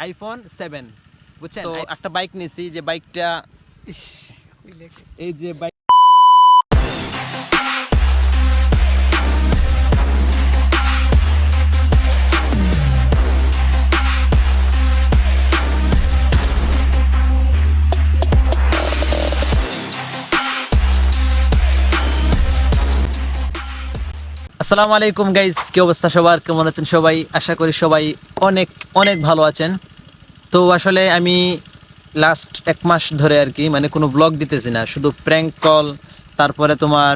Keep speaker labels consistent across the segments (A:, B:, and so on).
A: IPhone 7 বুঝছেন। তো একটা বাইক নিছি, যে বাইকটা এই যে বাইক আসসালামু আলাইকুম গাইজ, কি অবস্থা সবার, কেমন আছেন সবাই? আশা করি সবাই অনেক অনেক ভালো আছেন। তো আসলে আমি লাস্ট 1 মাস ধরে আর কি মানে কোনো ব্লগ দিতেছি না, শুধু প্র্যাঙ্ক কল, তারপরে তোমার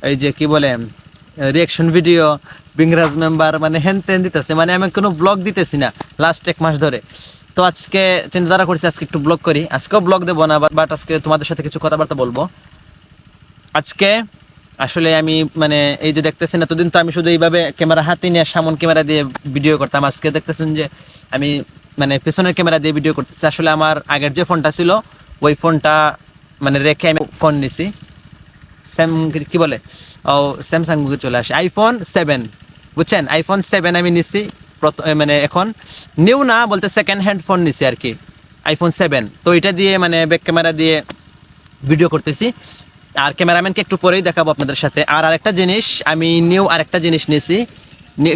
A: এই যে কি বলে রিয়াকশন ভিডিও, বিংরাজ মেম্বার মানে হ্যান ত্যান দিতেছে, মানে আমি কোনো ব্লগ দিতেছি না লাস্ট 1 মাস ধরে। তো আজকে চিন্তাধারা করছি আজকে একটু ব্লগ করি। আজকেও ব্লগ দেবো না, বাট আজকে তোমাদের সাথে কিছু কথাবার্তা বলবো। আজকে আসলে আমি মানে এই যে দেখতেছেন, এতদিন তো আমি শুধু এইভাবে ক্যামেরা হাতে নিয়ে সামন ক্যামেরা দিয়ে ভিডিও করতাম। আজকে দেখতেছেন যে আমি মানে পেছনের ক্যামেরা দিয়ে ভিডিও করতেছি। আসলে আমার আগের যে ফোনটা ছিল ওই ফোনটা মানে রেখে আমি ফোন নিছি, কি বলে ও স্যামসাং বুকে চলে আসে আইফোন 7 বুঝছেন। আইফোন 7 আমি নিছি মানে এখন নিউ না বলতে সেকেন্ড হ্যান্ড ফোন নিছি আর কি, আইফোন 7। তো এটা দিয়ে মানে ব্যাক ক্যামেরা দিয়ে ভিডিও করতেছি, আর ক্যামেরাম্যানকে একটু পরেই দেখাবো আপনাদের সাথে। আর আরেকটা জিনিস আমি নিউ আরেকটা জিনিস নিয়েছি,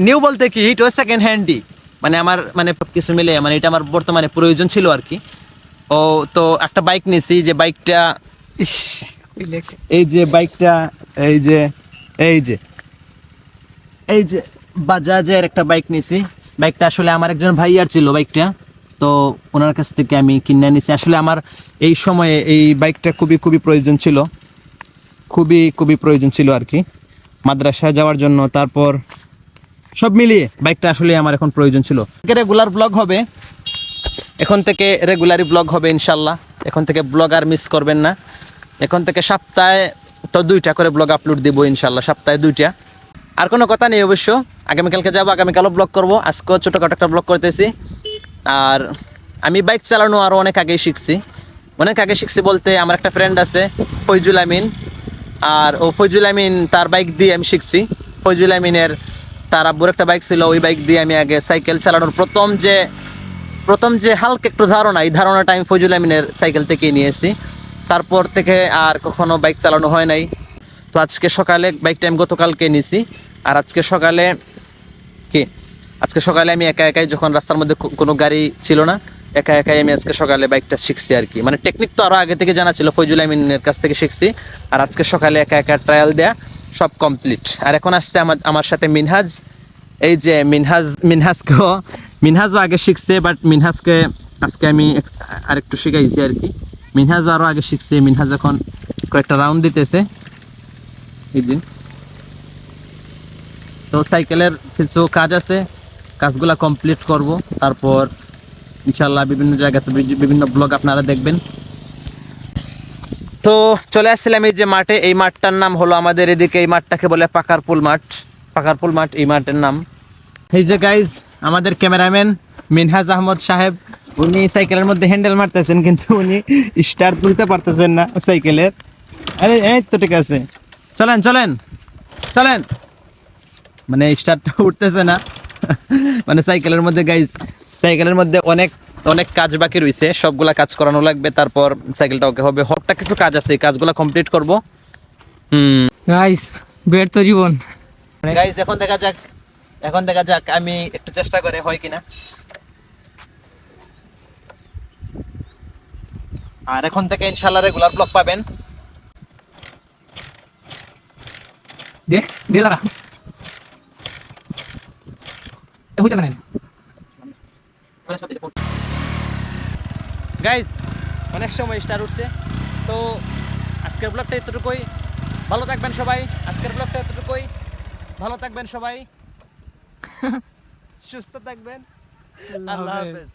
A: নিউ বলতে কি এটা সেকেন্ড হ্যান্ডই, মানে আমার মানে কিছু মিলে মানে এটা আমার বর্তমানে প্রয়োজন ছিল আর কি। ও তো একটা বাইক নিয়েছি, যে বাইকটা এই যে বাইকটা এই যে এই যে এই যে বাজাজের একটা বাইক নিয়েছি। বাইকটা আসলে আমার একজন ভাইয়ার ছিল বাইকটা, তো ওনার কাছ থেকে আমি কিনে নিয়েছি। আসলে আমার এই সময়ে এই বাইকটা খুবই খুবই প্রয়োজন ছিল, খুবই প্রয়োজন ছিল আর কি, মাদ্রাসায় যাওয়ার জন্য। তারপর সব মিলিয়ে বাইকটা আসলে আমার এখন প্রয়োজন ছিল। রেগুলার ব্লগ হবে এখন থেকে, রেগুলারই ব্লগ হবে ইনশাল্লাহ। এখন থেকে ব্লগ আর মিস করবেন না। এখন থেকে সপ্তাহে তো 2টা করে ব্লগ আপলোড দিব ইনশাল্লাহ, সপ্তাহে 2টা। আর কোনো কথা নেই অবশ্য, আগামীকালকে যাবো, আগামীকালও ব্লগ করবো। আজকেও ছোটোখাটো একটা ব্লগ করতেছি। আর আমি বাইক চালানো আরও অনেক আগেই শিখছি, বলতে আমার একটা ফ্রেন্ড আছে ফৈজুল আমিন, আর ও ফৈজুল আমিন তার বাইক দিয়ে আমি শিখছি। ফৈজুল আমিনের তার আব্বুর একটা বাইক ছিল, ওই বাইক দিয়ে আমি আগে সাইকেল চালানোর প্রথম যে হালকা একটু ধারণা, এই ধারণাটা আমি ফৈজুল আমিনের সাইকেল থেকেই নিয়েছি। তারপর থেকে আর কখনো বাইক চালানো হয় নাই। তো আজকে সকালে বাইকটা আমি গতকালকে নিয়েছি, আর আজকে সকালে আমি একা একাই, যখন রাস্তার মধ্যে কোনো গাড়ি ছিল না, একা একাই আমি আজকে সকালে বাইকটা শিখছি আর কি। মানে টেকনিক তো আরও আগে থেকে জানা ছিল, ফৈজুল আমিনের কাছ থেকে শিখছি। আর আজকে সকালে একা একা ট্রায়াল দেয়া সব কমপ্লিট। আর এখন আসছে আমার সাথে মিনহাজ। এই যে মিনহাজও আগে শিখছে, বাট মিনহাজকে আজকে আমি আরেকটু শিখাইছি আর কি। মিনহাজও আরও আগে শিখছে, মিনহাজ এখন কয়েকটা রাউন্ড দিতেছে এই দিন। তো সাইকেলের কিছু কাজ আছে, কাজগুলা কমপ্লিট করব, তারপর ইনশাল্লাহ বিভিন্ন জায়গাতে বিভিন্ন ব্লগ আপনারা দেখবেন। তো চলে আসছিলাম এই যে মাঠে, এই মাঠটার নাম হলো আমাদের এদিকে এই মাঠটাকে বলে পাকারপুল মাঠ এই মাঠের নাম। এই যে গাইজ আমাদের ক্যামেরাম্যান মিনহাজ আহমদ সাহেব, উনি সাইকেলের মধ্যে হ্যান্ডেল মারতেছেন, কিন্তু উনি স্টার্ট তুলতে পারতেছেন না সাইকেলের। আরে এই তো ঠিক আছে, চলেন মানে স্টার্টটা উঠতেছে না মানে সাইকেলের মধ্যে অনেক কাজ বাকি রয়েছে, সবগুলা কাজ করানো লাগবে। তারপর সাইকেলটা ওকে হবে, হটটা কিছু কাজ আছে, এই কাজগুলো কমপ্লিট করব।
B: গাইস বের তো জীবন
A: গাইস এখন দেখা যাক আমি একটু চেষ্টা করে হয় কিনা। আর এখন থেকে ইনশাআল্লাহ রেগুলার ব্লগ পাবেন।
B: দে দাঁড়া হইতে পারে না
A: গাইস অনেক সময় স্টার উঠছে। তো আজকের ব্লগটা এতটুকুই, ভালো থাকবেন সবাই। ভালো থাকবেন সবাই, সুস্থ থাকবেন। আল্লাহ হাফেজ।